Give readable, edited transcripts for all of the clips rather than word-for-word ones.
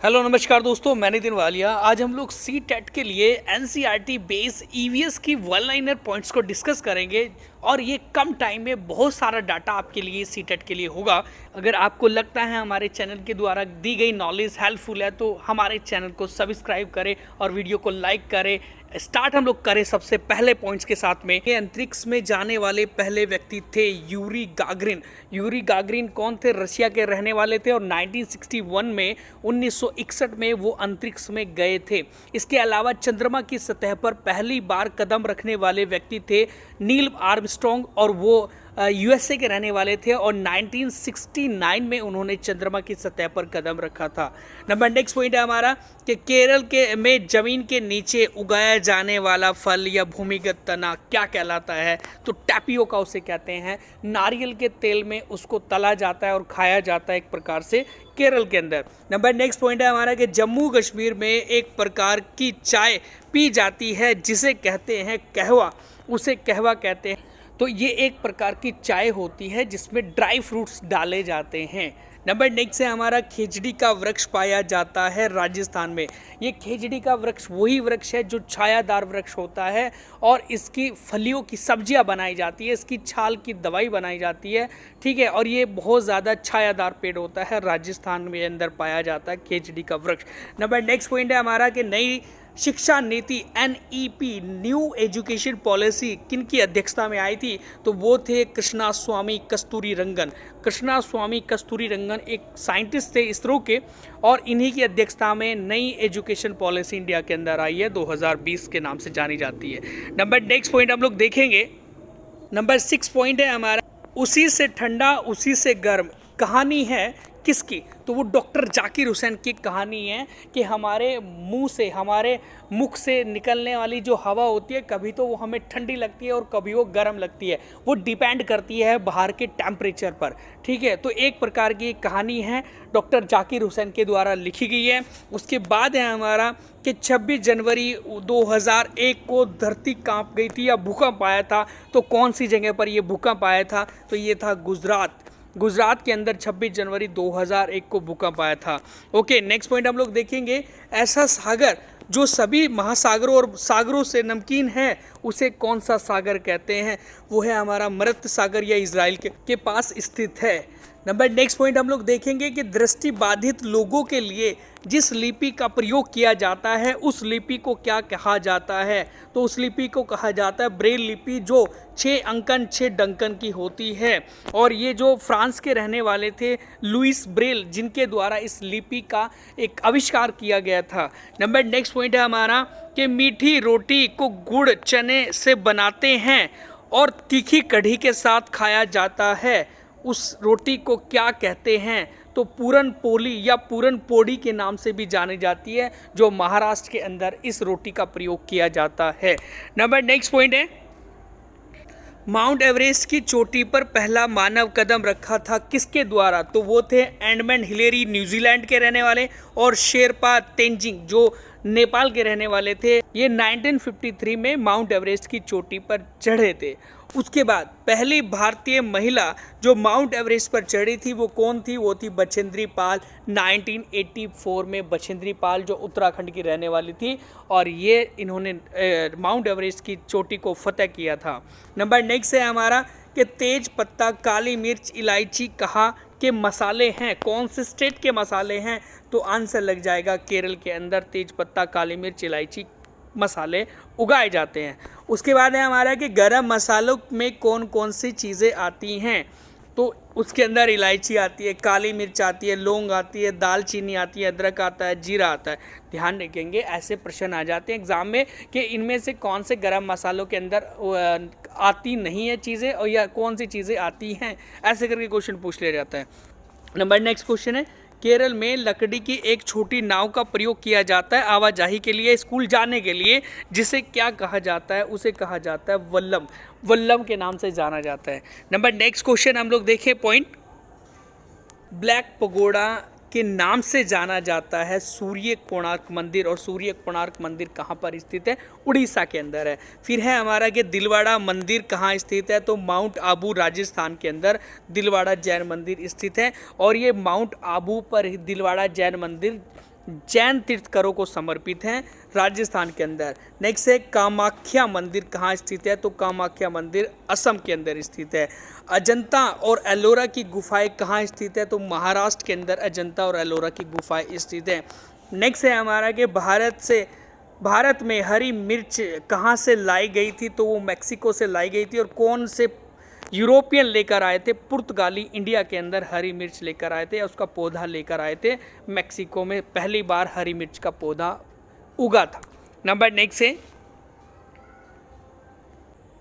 Hello नमस्कार दोस्तों, मैं नितिन वालिया। आज हम लोग सी टेट के लिए एनसीईआरटी बेस ईवीएस की वन लाइनर पॉइंट्स को डिस्कस करेंगे और ये कम टाइम में बहुत सारा डाटा आपके लिए सी टेट के लिए होगा। अगर आपको लगता है हमारे चैनल के द्वारा दी गई नॉलेज हेल्पफुल है तो हमारे चैनल को सब्सक्राइब करें और वीडियो को लाइक करें। स्टार्ट हम लोग करें सबसे पहले पॉइंट्स के साथ में। अंतरिक्ष में जाने वाले पहले व्यक्ति थे यूरी गागरिन। यूरी गागरिन कौन थे? रशिया के रहने वाले थे और 1961 में 1961 में वो अंतरिक्ष में गए थे। इसके अलावा चंद्रमा की सतह पर पहली बार कदम रखने वाले व्यक्ति थे नील आर्मस्ट्रॉन्ग और वो यूएसए के रहने वाले थे और 1969 में उन्होंने चंद्रमा की सतह पर कदम रखा था। नेक्स्ट पॉइंट है हमारा कि केरल के में जमीन के नीचे उगाया जाने वाला फल या भूमिगत तना क्या कहलाता है? तो टैपियोका उसे कहते हैं। नारियल के तेल में उसको तला जाता है और खाया जाता है एक प्रकार से केरल के अंदर। नेक्स्ट पॉइंट है हमारा कि जम्मू कश्मीर में एक प्रकार की चाय पी जाती है जिसे कहते हैं कहवा, उसे कहवा कहते हैं। तो ये एक प्रकार की चाय होती है जिसमें ड्राई फ्रूट्स डाले जाते हैं। नेक्स्ट है हमारा खेजड़ी का वृक्ष पाया जाता है राजस्थान में। ये खेजड़ी का वृक्ष वही वृक्ष है जो छायादार वृक्ष होता है और इसकी फलियों की सब्जियां बनाई जाती है, इसकी छाल की दवाई बनाई जाती है, ठीक है। और ये बहुत ज़्यादा छायादार पेड़ होता है, राजस्थान में अंदर पाया जाता है खेजड़ी का वृक्ष। नेक्स्ट पॉइंट है हमारा कि नई शिक्षा नीति NEP न्यू एजुकेशन पॉलिसी किन की अध्यक्षता में आई थी? तो वो थे कृष्णा स्वामी कस्तूरी रंगन। कृष्णा स्वामी कस्तूरी रंगन एक साइंटिस्ट थे इसरो के और इन्हीं की अध्यक्षता में नई एजुकेशन पॉलिसी इंडिया के अंदर आई है, 2020 के नाम से जानी जाती है। नेक्स्ट पॉइंट हम लोग देखेंगे। 6 पॉइंट है हमारा, उसी से ठंडा उसी से गर्म। कहानी है किसकी? तो वो डॉक्टर जाकिर हुसैन की कहानी है कि हमारे मुंह से, हमारे मुख से निकलने वाली जो हवा होती है कभी तो वो हमें ठंडी लगती है और कभी वो गर्म लगती है। वो डिपेंड करती है बाहर के टेम्परेचर पर, ठीक है। तो एक प्रकार की कहानी है, डॉक्टर जाकिर हुसैन के द्वारा लिखी गई है। उसके बाद है हमारा कि 26 जनवरी 2001 को धरती कांप गई थी या भूकंप आया था। तो कौन सी जगह पर ये भूकंप आया था? तो ये था गुजरात के अंदर 26 जनवरी 2001 को भूकंप आया था। ओके, नेक्स्ट पॉइंट हम लोग देखेंगे। ऐसा सागर जो सभी महासागरों और सागरों से नमकीन है उसे कौन सा सागर कहते हैं? वो है हमारा मृत सागर या इजराइल के पास स्थित है। नेक्स्ट पॉइंट हम लोग देखेंगे कि दृष्टि बाधित लोगों के लिए जिस लिपि का प्रयोग किया जाता है उस लिपि को क्या कहा जाता है? तो उस लिपि को कहा जाता है ब्रेल लिपि, जो 6 अंकन 6 डंकन की होती है। और ये जो फ्रांस के रहने वाले थे लुइस ब्रेल, जिनके द्वारा इस लिपि का एक आविष्कार किया गया था। नेक्स्ट पॉइंट है हमारा कि मीठी रोटी को गुड़ चने से बनाते हैं और तीखी कढ़ी के साथ खाया जाता है। उस रोटी को क्या कहते हैं? तो पूरन पोली या पूरन पोड़ी के नाम से भी जानी जाती है, जो महाराष्ट्र के अंदर इस रोटी का प्रयोग किया जाता है। नेक्स्ट पॉइंट है, माउंट एवरेस्ट की चोटी पर पहला मानव कदम रखा था किसके द्वारा? तो वो थे एडमंड हिलेरी, न्यूजीलैंड के रहने वाले, और शेरपा तेंजिंग जो नेपाल के रहने वाले थे। ये 1953 में माउंट एवरेस्ट की चोटी पर चढ़े थे। उसके बाद पहली भारतीय महिला जो माउंट एवरेस्ट पर चढ़ी थी वो कौन थी? वो थी बछेंद्री पाल। 1984 में बछेंद्री पाल जो उत्तराखंड की रहने वाली थी और ये इन्होंने माउंट एवरेस्ट की चोटी को फतेह किया था। नेक्स्ट है हमारा कि तेज पत्ता, काली मिर्च, इलायची कहाँ के मसाले हैं? कौन से स्टेट के मसाले हैं? तो आंसर लग जाएगा केरल के अंदर तेज पत्ता, काली मिर्च, इलायची मसाले उगाए जाते हैं। उसके बाद है हमारा कि गरम मसालों में कौन कौन सी चीज़ें आती हैं? तो उसके अंदर इलायची आती है, काली मिर्च आती है, लौंग आती है, दालचीनी आती है, अदरक आता है, जीरा आता है। ध्यान रखेंगे, ऐसे प्रश्न आ जाते हैं एग्जाम में कि इनमें से कौन से गरम मसालों के अंदर आती नहीं है चीज़ें और या कौन सी चीज़ें आती हैं, ऐसे करके क्वेश्चन पूछ लिया जाता है। नेक्स्ट क्वेश्चन है, केरल में लकड़ी की एक छोटी नाव का प्रयोग किया जाता है आवाजाही के लिए, स्कूल जाने के लिए, जिसे क्या कहा जाता है? उसे कहा जाता है वल्लम। वल्लम के नाम से जाना जाता है। नेक्स्ट क्वेश्चन हम लोग देखें पॉइंट, ब्लैक पगोड़ा के नाम से जाना जाता है सूर्य कोणार्क मंदिर, और सूर्य कोणार्क मंदिर कहाँ पर स्थित है? उड़ीसा के अंदर है। फिर है हमारा कि दिलवाड़ा मंदिर कहाँ स्थित है? तो माउंट आबू राजस्थान के अंदर दिलवाड़ा जैन मंदिर स्थित है। और ये माउंट आबू पर दिलवाड़ा जैन मंदिर जैन तीर्थकरों को समर्पित हैं राजस्थान के अंदर। नेक्स्ट है कामाख्या मंदिर कहाँ स्थित है, तो कामाख्या मंदिर असम के अंदर स्थित है। अजंता और एलोरा की गुफाएं कहाँ स्थित है, तो महाराष्ट्र के अंदर अजंता और एलोरा की गुफाएं स्थित है। नेक्स्ट है हमारा कि भारत में हरी मिर्च कहाँ से लाई गई थी, तो वो मैक्सिको से लाई गई थी। और कौन से यूरोपियन लेकर आए थे, पुर्तगाली इंडिया के अंदर हरी मिर्च लेकर आए थे, उसका पौधा लेकर आए थे। मैक्सिको में पहली बार हरी मिर्च का पौधा उगा था। नंबर नेक्स्ट है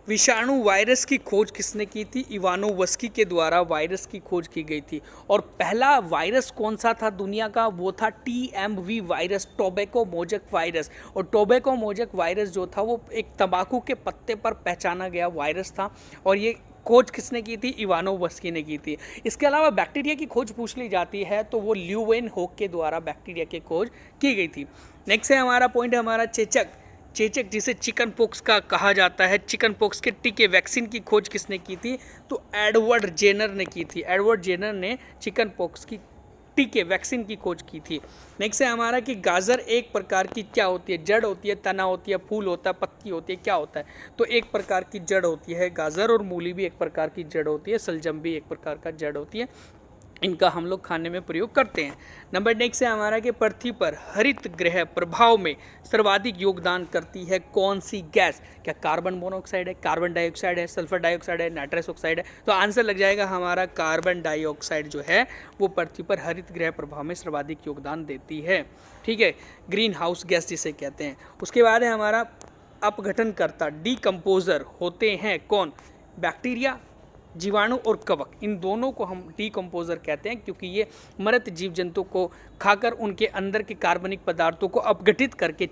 विषाणु वायरस की खोज किसने की थी, इवानोवस्की के द्वारा वायरस की खोज की गई थी। और पहला वायरस कौन सा था दुनिया का, वो था TMV वायरस, टोबैको मोजक वायरस। और टोबैको मोजक वायरस जो था वो एक तंबाकू के पत्ते पर पहचाना गया वायरस था। और ये खोज किसने की थी, इवानोवस्की ने की थी। इसके अलावा बैक्टीरिया की खोज पूछ ली जाती है तो वो ल्यूवेनहोक के द्वारा बैक्टीरिया की खोज की गई थी। नेक्स्ट है हमारा पॉइंट है हमारा चेचक जिसे चिकन पॉक्स का कहा जाता है। चिकन पॉक्स के टीके वैक्सीन की खोज किसने की थी, तो एडवर्ड जेनर ने की थी। एडवर्ड जेनर ने चिकन पॉक्स की टीके वैक्सीन की खोज की थी। नेक्स्ट है हमारा कि गाजर एक प्रकार की क्या होती है, जड़ होती है, तना होती है, फूल होता है, पत्ती होती है, क्या होता है, तो एक प्रकार की जड़ होती है गाजर। और मूली भी एक प्रकार की जड़ होती है, सलजम भी एक प्रकार का जड़ होती है। इनका हम लोग खाने में प्रयोग करते हैं। नंबर नेक्स्ट है हमारा कि पृथ्वी पर हरित गृह प्रभाव में सर्वाधिक योगदान करती है कौन सी गैस, क्या कार्बन मोनोऑक्साइड है, कार्बन डाइऑक्साइड है, सल्फर डाइऑक्साइड है, नाइट्रस ऑक्साइड है, तो आंसर लग जाएगा हमारा कार्बन डाइऑक्साइड जो है वो पृथ्वी पर हरित गृह प्रभाव में सर्वाधिक योगदान देती है। ठीक है, ग्रीन हाउस गैस जिसे कहते हैं। उसके बाद है हमारा अपघटनकर्ता, डीकम्पोजर होते हैं कौन, बैक्टीरिया, जीवाणु और कवक, इन दोनों को हम डीकम्पोजर कहते हैं क्योंकि ये मृत जीव जंतु को खाकर उनके अंदर के कार्बनिक पदार्थों को अपघटित करके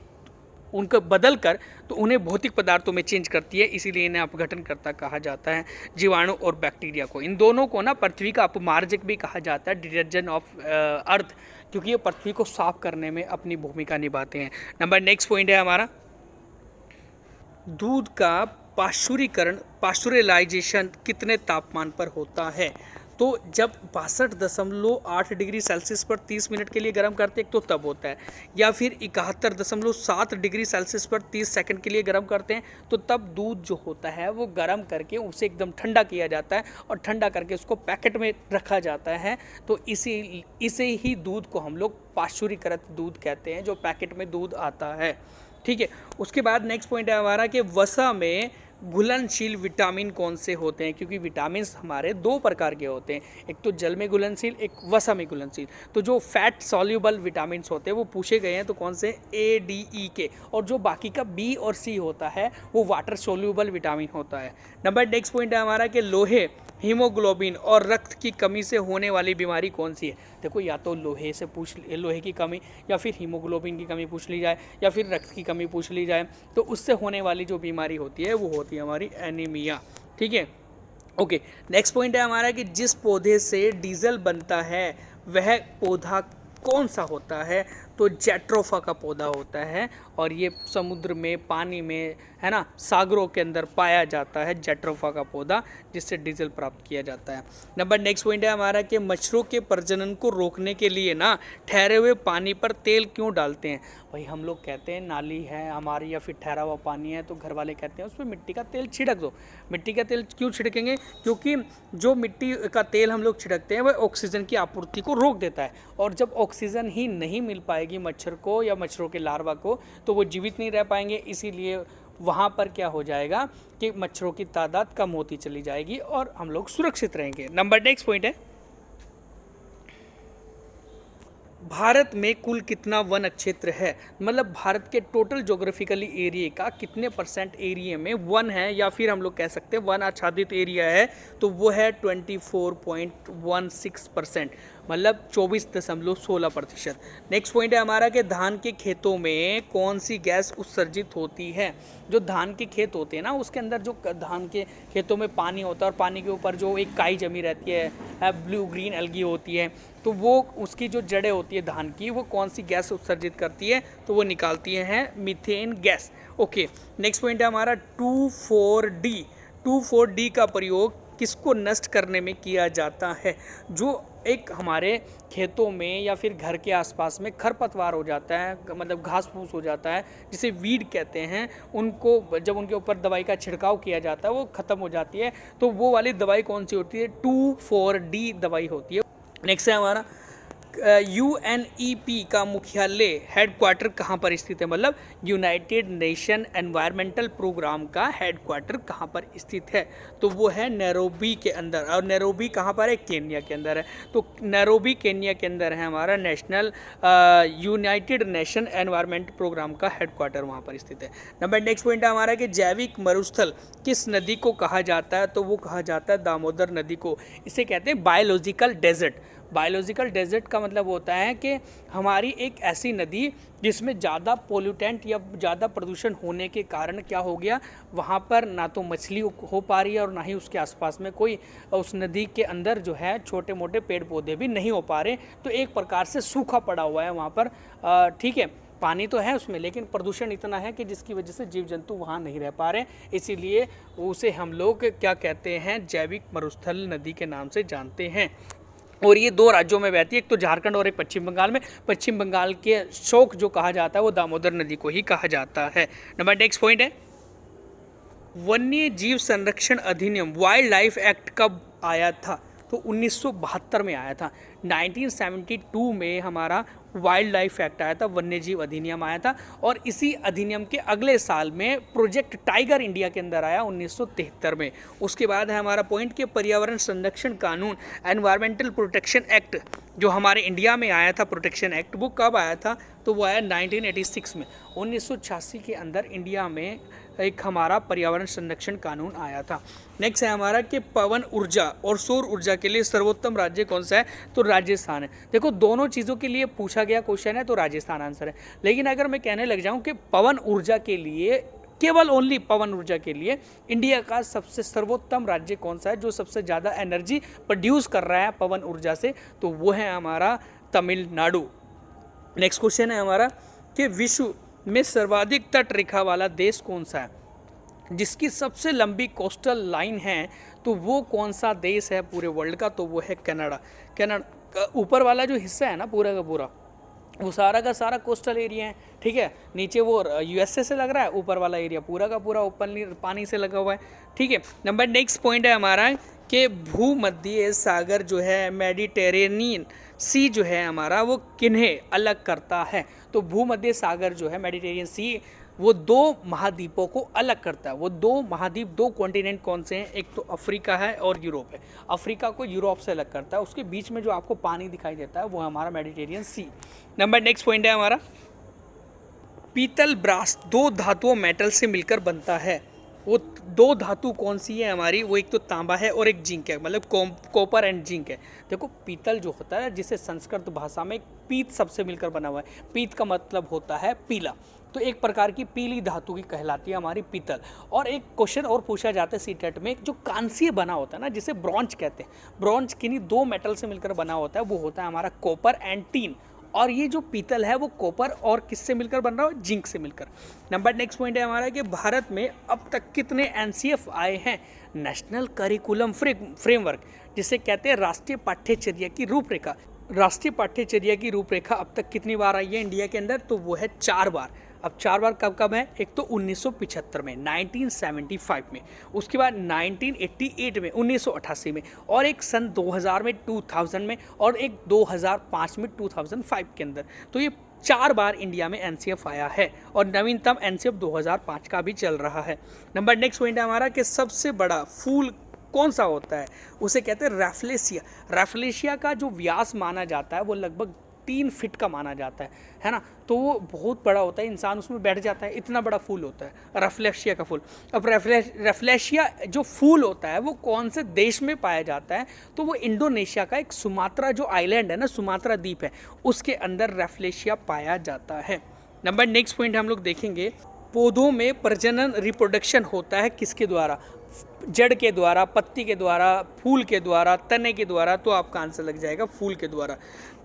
उनको बदल कर तो उन्हें भौतिक पदार्थों में चेंज करती है, इसीलिए इन्हें अपघटनकर्ता कहा जाता है जीवाणु और बैक्टीरिया को। इन दोनों को ना पृथ्वी का अपमार्जक भी कहा जाता है, डिटर्जेंट ऑफ अर्थ, क्योंकि ये पृथ्वी को साफ करने में अपनी भूमिका निभाते हैं। नंबर नेक्स्ट पॉइंट है हमारा दूध का पाश्चुराइजेशन कितने तापमान पर होता है, तो जब 62.8 डिग्री सेल्सियस पर 30 मिनट के लिए गर्म करते हैं तो तब होता है, या फिर 71.7 डिग्री सेल्सियस पर 30 सेकंड के लिए गर्म करते हैं तो तब दूध जो होता है वो गर्म करके उसे एकदम ठंडा किया जाता है और ठंडा करके उसको पैकेट में रखा जाता है। तो इसे ही दूध को हम लोग पाश्चुरीकृत दूध कहते हैं, जो पैकेट में दूध आता है। ठीक है, उसके बाद नेक्स्ट पॉइंट है हमारा कि वसा में घुलनशील विटामिन कौन से होते हैं, क्योंकि विटामिन हमारे दो प्रकार के होते हैं, एक तो जल में घुलनशील, एक वसा में घुलनशील। तो जो फैट सॉल्यूबल विटामिन होते हैं वो पूछे गए हैं, तो कौन से ADE के, और जो बाकी का B और C होता है वो वाटर सॉल्यूबल विटामिन होता है। नंबर नेक्स्ट पॉइंट है हमारा कि लोहे, हीमोग्लोबिन और रक्त की कमी से होने वाली बीमारी कौन सी है। देखो, या तो लोहे की कमी या फिर हीमोग्लोबिन की कमी पूछ ली जाए या फिर रक्त की कमी पूछ ली जाए, तो उससे होने वाली जो बीमारी होती है वो होती है हमारी एनीमिया। ठीक है, ओके। नेक्स्ट पॉइंट है हमारा कि जिस पौधे से डीजल बनता है वह पौधा कौन सा होता है, तो जैट्रोफा का पौधा होता है, और ये समुद्र में, पानी में, है ना, सागरों के अंदर पाया जाता है जैट्रोफा का पौधा, जिससे डीजल प्राप्त किया जाता है। नंबर नेक्स्ट पॉइंट है हमारा कि मच्छरों के प्रजनन को रोकने के लिए ना ठहरे हुए पानी पर तेल क्यों डालते हैं। भाई हम लोग कहते हैं नाली है हमारी या फिर ठहरा हुआ पानी है तो घर वाले कहते हैं उस पर मिट्टी का तेल छिड़क दो। मिट्टी का तेल क्यों छिड़केंगे, क्योंकि जो मिट्टी का तेल हम लोग छिड़कते हैं वह ऑक्सीजन की आपूर्ति को रोक देता है, और जब ऑक्सीजन ही नहीं मिल पाएगी मच्छर को या मच्छरों के लार्वा को तो वो जीवित नहीं रह पाएंगे। इसीलिए वहाँ पर क्या हो जाएगा कि मच्छरों की तादाद कम होती चली जाएगी और हम लोग सुरक्षित रहेंगे। नंबर नेक्स्ट पॉइंट है भारत में कुल कितना वन क्षेत्र है, मतलब भारत के टोटल ज्योग्राफिकली एरिया का कितने % एरिया में वन है, या फिर हम लोग कह सकते हैं वन आच्छादित एरिया है, तो वो है 24.16%, मतलब 24.16%। नेक्स्ट पॉइंट है हमारा कि धान के खेतों में कौन सी गैस उत्सर्जित होती है। जो धान के खेत होते हैं ना, उसके अंदर जो धान के खेतों में पानी होता है और पानी के ऊपर जो एक काई जमी रहती है, ब्लू ग्रीन एल्गी होती है, तो वो उसकी जो जड़ें होती है धान की, वो कौन सी गैस उत्सर्जित करती है, तो वो निकालती हैं methane gas. Okay, next point है हमारा 24D का प्रयोग किसको नष्ट करने में किया जाता है? जो एक हमारे खेतों में या फिर घर के आसपास में खरपतवार हो जाता है, मतलब घास फूस हो जाता है, जिसे वीड कहते हैं, उनको जब उनके ऊपर दवाई का छिड़काव किया जाता है वो ख़त्म हो जाती है। तो वो वाली दवाई कौन सी होती है? 2,4-D दवाई होती है। नेक्स्ट है हमारा UNEP का मुख्यालय हेडक्वार्टर कहाँ पर स्थित है? मतलब यूनाइटेड नेशन एनवायरमेंटल प्रोग्राम का हेडक्वार्टर कहाँ पर स्थित है? तो वो है नैरोबी के अंदर। और नैरोबी कहाँ पर है? केन्या के अंदर है। तो नैरोबी केन्या के अंदर है हमारा national United Nation environment programme का हेडक्वार्टर, वहाँ पर स्थित है। नंबर नेक्स्ट पॉइंट है हमारा कि जैविक मरुस्थल किस नदी को कहा जाता है? तो वो कहा जाता है दामोदर नदी को। इसे कहते हैं बायोलॉजिकल डेजर्ट। बायोलॉजिकल डेजर्ट का मतलब होता है कि हमारी एक ऐसी नदी जिसमें ज़्यादा पोल्यूटेंट या ज़्यादा प्रदूषण होने के कारण क्या हो गया, वहाँ पर ना तो मछली हो पा रही है और ना ही उसके आसपास में कोई, उस नदी के अंदर जो है छोटे मोटे पेड़ पौधे भी नहीं हो पा रहे। तो एक प्रकार से सूखा पड़ा हुआ है वहाँ पर, ठीक है। पानी तो है उसमें, लेकिन प्रदूषण इतना है कि जिसकी वजह से जीव जंतु वहाँ नहीं रह पा रहे, इसीलिए उसे हम लोग क्या कहते हैं? जैविक मरुस्थल नदी के नाम से जानते हैं। और ये 2 राज्यों में बहती है, एक तो झारखंड और एक पश्चिम बंगाल में। पश्चिम बंगाल के शोक जो कहा जाता है वो दामोदर नदी को ही कहा जाता है। नंबर नेक्स्ट पॉइंट है वन्य जीव संरक्षण अधिनियम, वाइल्ड लाइफ एक्ट कब आया था? तो 1972 में आया था। 1972 में हमारा वाइल्ड लाइफ एक्ट आया था, वन्य जीव अधिनियम आया था। और इसी अधिनियम के अगले साल में प्रोजेक्ट टाइगर इंडिया के अंदर आया 1973 में। उसके बाद है हमारा पॉइंट के पर्यावरण संरक्षण कानून, एनवायरमेंटल प्रोटेक्शन एक्ट, जो हमारे इंडिया में आया था प्रोटेक्शन एक्ट, वो कब आया था? तो वो आया 1986 में। 1986 के अंदर इंडिया में एक हमारा पर्यावरण संरक्षण कानून आया था। नेक्स्ट है हमारा कि पवन ऊर्जा और सौर ऊर्जा के लिए सर्वोत्तम राज्य कौन सा है? तो राजस्थान है। देखो दोनों चीज़ों के लिए पूछा गया क्वेश्चन है तो राजस्थान आंसर है। लेकिन अगर मैं कहने लग जाऊं कि पवन ऊर्जा के लिए, केवल ओनली पवन ऊर्जा के लिए इंडिया का सबसे सर्वोत्तम राज्य कौन सा है, जो सबसे ज़्यादा एनर्जी प्रोड्यूस कर रहा है पवन ऊर्जा से? तो वो है हमारा तमिलनाडु। नेक्स्ट क्वेश्चन है हमारा कि विश्व में सर्वाधिक तट रेखा वाला देश कौन सा है, जिसकी सबसे लंबी कोस्टल लाइन है? तो वो कौन सा देश है पूरे वर्ल्ड का? तो वो है कनाडा। कनाडा ऊपर वाला जो हिस्सा है ना पूरा का पूरा, वो सारा का सारा कोस्टल एरिया है, ठीक है। नीचे वो USA से लग रहा है, ऊपर वाला एरिया पूरा का पूरा ओपनली पानी से लगा हुआ है, ठीक है। नंबर नेक्स्ट पॉइंट है हमारा कि भूमध्य सागर जो है, मेडिटेरेनियन सी जो है हमारा, वो किन्हें अलग करता है? तो भूमध्य सागर जो है, मेडिटेरियन सी, वो 2 महाद्वीपों को अलग करता है। वो 2 महाद्वीप, 2 कॉन्टिनेंट कौन से हैं? एक तो अफ्रीका है और यूरोप है। अफ्रीका को यूरोप से अलग करता है। उसके बीच में जो आपको पानी दिखाई देता है वो हमारा मेडिटेरियन सी। नंबर नेक्स्ट पॉइंट है हमारा पीतल ब्रास 2 धातुओं मेटल से मिलकर बनता है। वो 2 धातु कौन सी है हमारी? वो एक तो तांबा है और एक जिंक है, मतलब कॉपर एंड जिंक है। देखो पीतल जो होता है, जिसे संस्कृत भाषा में पीत सबसे मिलकर बना हुआ है। पीत का मतलब होता है पीला, तो एक प्रकार की पीली धातु की कहलाती है हमारी पीतल। और एक क्वेश्चन और पूछा जाता है सीटेट में, जो कांस्य बना होता है ना, जिसे ब्रॉन्ज कहते हैं। ब्रॉन्ज किन्हीं 2 मेटल से मिलकर बना होता है, वो होता है हमारा कॉपर एंड टीन। और ये जो पीतल है वो कॉपर और किससे मिलकर बन रहा है? जिंक से मिलकर। नंबर नेक्स्ट पॉइंट है हमारा कि भारत में अब तक कितने NCF आए हैं? नेशनल करिकुलम फ्रेमवर्क, जिसे कहते हैं राष्ट्रीय पाठ्यचर्या की रूपरेखा। राष्ट्रीय पाठ्यचर्या की रूपरेखा अब तक कितनी बार आई है इंडिया के अंदर? तो वो है 4 बार। अब 4 बार कब कब है? एक तो 1975 में, 1975 में, उसके बाद 1988 में, 1988 में, और एक सन 2000 में, 2000 में, और एक 2005 में, 2005 के अंदर। तो ये 4 बार इंडिया में NCF आया है और नवीनतम NCF 2005 का भी चल रहा है। नंबर नेक्स्ट पॉइंट है हमारा कि सबसे बड़ा फूल कौन सा होता है? उसे कहते हैं रैफ्लेशिया। रैफ्लेशिया का जो व्यास माना जाता है वो लगभग 3 फीट का माना जाता है ना। तो वो बहुत बड़ा होता है, इंसान उसमें बैठ जाता है, इतना बड़ा फूल होता है रैफ्लेशिया का फूल। अब रैफ्लेशिया जो फूल होता है वो कौन से देश में पाया जाता है? तो वो इंडोनेशिया का एक सुमात्रा जो आइलैंड है ना, सुमात्रा द्वीप है, उसके अंदर रैफ्लेशिया पाया जाता है। नंबर नेक्स्ट पॉइंट हम लोग देखेंगे, पौधों में प्रजनन रिप्रोडक्शन होता है किसके द्वारा? जड़ के द्वारा, पत्ती के द्वारा, फूल के द्वारा, तने के द्वारा। तो आपका आंसर लग जाएगा फूल के द्वारा।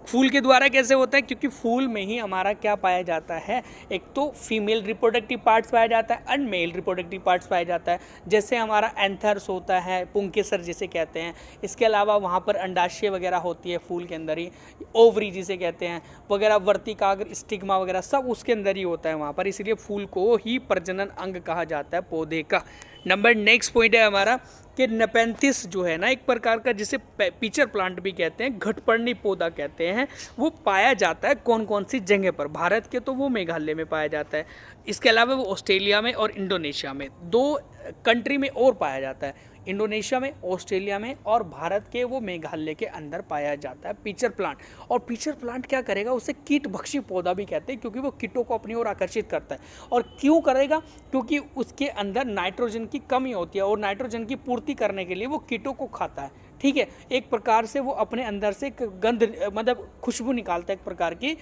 फूल के द्वारा कैसे होता है? क्योंकि फूल में ही हमारा क्या पाया जाता है, एक तो फीमेल रिप्रोडक्टिव पार्ट्स पाया जाता है एंड मेल रिप्रोडक्टिव पार्ट्स पाया जाता है, जैसे हमारा एंथर्स होता है, पुंकेसर जिसे कहते हैं। इसके अलावा वहाँ पर अंडाशय वगैरह होती है फूल के अंदर ही, ओवरी जिसे कहते हैं वगैरह, वर्तिकाग्र, स्टिग्मा वगैरह सब उसके अंदर ही होता है वहाँ पर, इसलिए फूल को ही प्रजनन अंग कहा जाता है पौधे का। नंबर नेक्स्ट पॉइंट है हमारा कि नेपेंथिस जो है ना, एक प्रकार का जिसे पिचर प्लांट भी कहते हैं, घटपर्णी पौधा कहते हैं, वो पाया जाता है कौन कौन सी जगह पर? भारत के तो वो मेघालय में पाया जाता है, इसके अलावा वो ऑस्ट्रेलिया में और इंडोनेशिया में, 2 कंट्री में और पाया जाता है, इंडोनेशिया में, ऑस्ट्रेलिया में, और भारत के वो मेघालय के अंदर पाया जाता है पिचर प्लांट। और पिचर प्लांट क्या करेगा? उसे कीट भक्षी पौधा भी कहते हैं, क्योंकि वो कीटों को अपनी ओर आकर्षित करता है। और क्यों करेगा? क्योंकि उसके अंदर नाइट्रोजन की कमी होती है और नाइट्रोजन की पूर्ति करने के लिए वो कीटों को खाता है। ठीक है, एक प्रकार से वो अपने अंदर से गंध मतलब खुशबू निकालता है एक प्रकार की,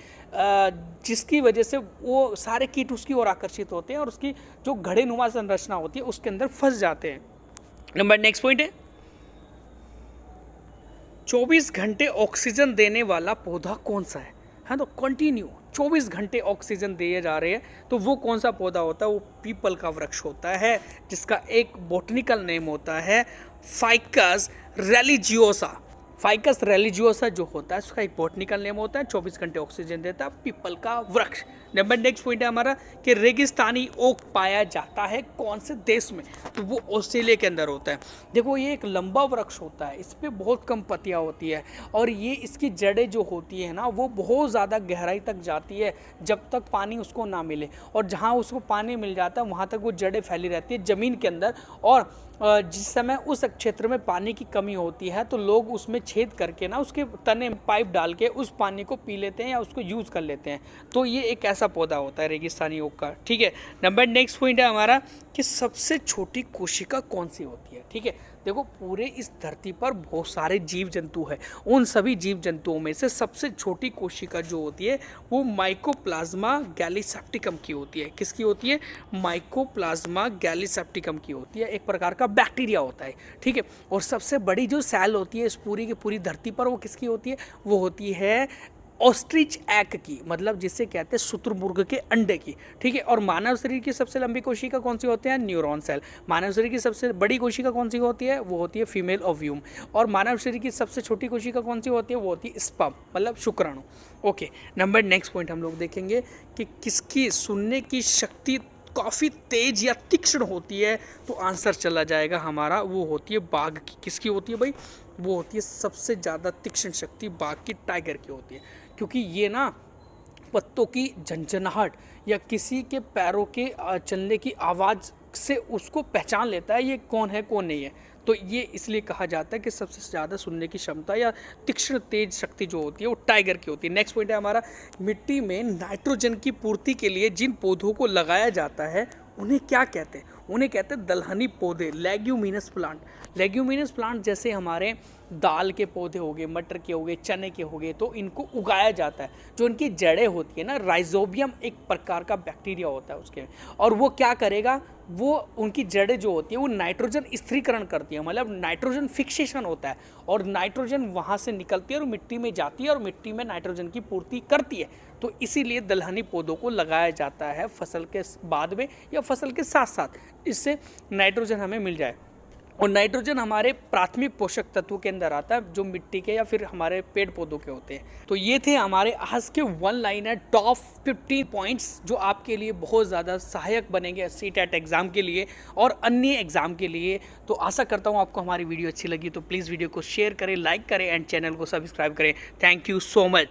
जिसकी वजह से वो सारे कीट उसकी ओर आकर्षित होते हैं और उसकी जो घड़ेनुमा संरचना होती है उसके अंदर फंस जाते हैं। नंबर नेक्स्ट पॉइंट है 24 घंटे ऑक्सीजन देने वाला पौधा कौन सा है? हाँ, तो कंटिन्यू 24 घंटे ऑक्सीजन दिए जा रहे हैं, तो वो कौन सा पौधा होता है? वो पीपल का वृक्ष होता है, जिसका एक बॉटनिकल नेम होता है फाइकस रेलिजियोसा। फाइकस रेलिजियोसा जो होता है उसका एक बॉटनिकल नेम होता है, 24 घंटे ऑक्सीजन देता है, पीपल का वृक्ष। नंबर नेक्स्ट पॉइंट है हमारा कि रेगिस्तानी ओक पाया जाता है कौन से देश में? तो वो ऑस्ट्रेलिया के अंदर होता है। देखो, ये एक लंबा वृक्ष होता है, इस पर बहुत कम पत्तियाँ होती है और ये इसकी जड़ें जो होती है ना, वो बहुत ज़्यादा गहराई तक जाती है जब तक पानी उसको ना मिले, और जहाँ उसको पानी मिल जाता है वहाँ तक वो जड़ें फैली रहती है ज़मीन के अंदर। और जिस समय उस क्षेत्र में पानी की कमी होती है तो लोग उसमें छेद करके ना उसके तने में पाइप डाल के उस पानी को पी लेते हैं या उसको यूज़ कर लेते हैं। तो ये एक ऐसा पौधा होता है रेगिस्तानी ओक का। ठीक है, नंबर नेक्स्ट पॉइंट है हमारा कि सबसे छोटी कोशिका कौन सी होती है? ठीक है, देखो, पूरे इस धरती पर बहुत सारे जीव जंतु हैं, उन सभी जीव जंतुओं में से सबसे छोटी कोशिका जो होती है वो माइकोप्लाज्मा गैलीसेप्टिकम की होती है। किसकी होती है? माइकोप्लाज्मा गैलीसेप्टिकम की होती है, एक प्रकार का बैक्टीरिया होता है। ठीक है, और सबसे बड़ी जो सेल होती है इस पूरी की पूरी धरती पर, वो किसकी होती है? वो होती है ऑस्ट्रिच एग की, मतलब जिसे कहते हैं शुतुरमुर्ग के अंडे की। ठीक है, और मानव शरीर की सबसे लंबी कोशिका कौन सी होती है? Neuron cell. मानव शरीर की सबसे बड़ी कोशिका कौन सी होती है? वो होती है फीमेल ओव्यूम। और मानव शरीर की सबसे छोटी कोशिका कौन सी होती है? वो होती है स्पर्म, मतलब शुक्राणु। ओके, नंबर नेक्स्ट पॉइंट हम लोग देखेंगे कि किसकी सुनने की शक्ति काफ़ी तेज या तीक्ष्ण होती है, तो आंसर चला जाएगा हमारा, वो होती है बाघ की। किसकी होती है भाई? वो होती है सबसे ज़्यादा तीक्ष्ण शक्ति बाघ की, टाइगर की होती है, क्योंकि ये ना पत्तों की झंझनाहट या किसी के पैरों के चलने की आवाज़ से उसको पहचान लेता है ये कौन है कौन नहीं है। तो ये इसलिए कहा जाता है कि सबसे ज़्यादा सुनने की क्षमता या तीक्ष्ण तेज शक्ति जो होती है वो टाइगर की होती है। नेक्स्ट पॉइंट है हमारा, मिट्टी में नाइट्रोजन की पूर्ति के लिए जिन पौधों को लगाया जाता है उन्हें क्या कहते हैं? उन्हें कहते हैं दलहनी पौधे, लेग्यूमिनस प्लांट। लेग्यूमिनस प्लांट जैसे हमारे दाल के पौधे हो गए, मटर के हो गए, चने के हो गए, तो इनको उगाया जाता है। जो इनकी जड़ें होती है ना, राइजोबियम एक प्रकार का बैक्टीरिया होता है उसके, और वो क्या करेगा? वो उनकी जड़ें जो होती है वो नाइट्रोजन स्थिरीकरण करती है, मतलब नाइट्रोजन फिक्सेशन होता है, और नाइट्रोजन वहाँ से निकलती है और मिट्टी में जाती है और मिट्टी में नाइट्रोजन की पूर्ति करती है। तो इसीलिए दलहनी पौधों को लगाया जाता है फसल के बाद में या फसल के साथ साथ, इससे नाइट्रोजन हमें मिल जाए। और नाइट्रोजन हमारे प्राथमिक पोषक तत्वों के अंदर आता है जो मिट्टी के या फिर हमारे पेड़ पौधों के होते हैं। तो ये थे हमारे आज के वन लाइनर टॉप 15 पॉइंट्स जो आपके लिए बहुत ज़्यादा सहायक बनेंगे सीटेट एग्ज़ाम के लिए और अन्य एग्ज़ाम के लिए। तो आशा करता हूँ आपको हमारी वीडियो अच्छी लगी, तो प्लीज़ वीडियो को शेयर करें, लाइक करें एंड चैनल को सब्सक्राइब करें। Thank you so much.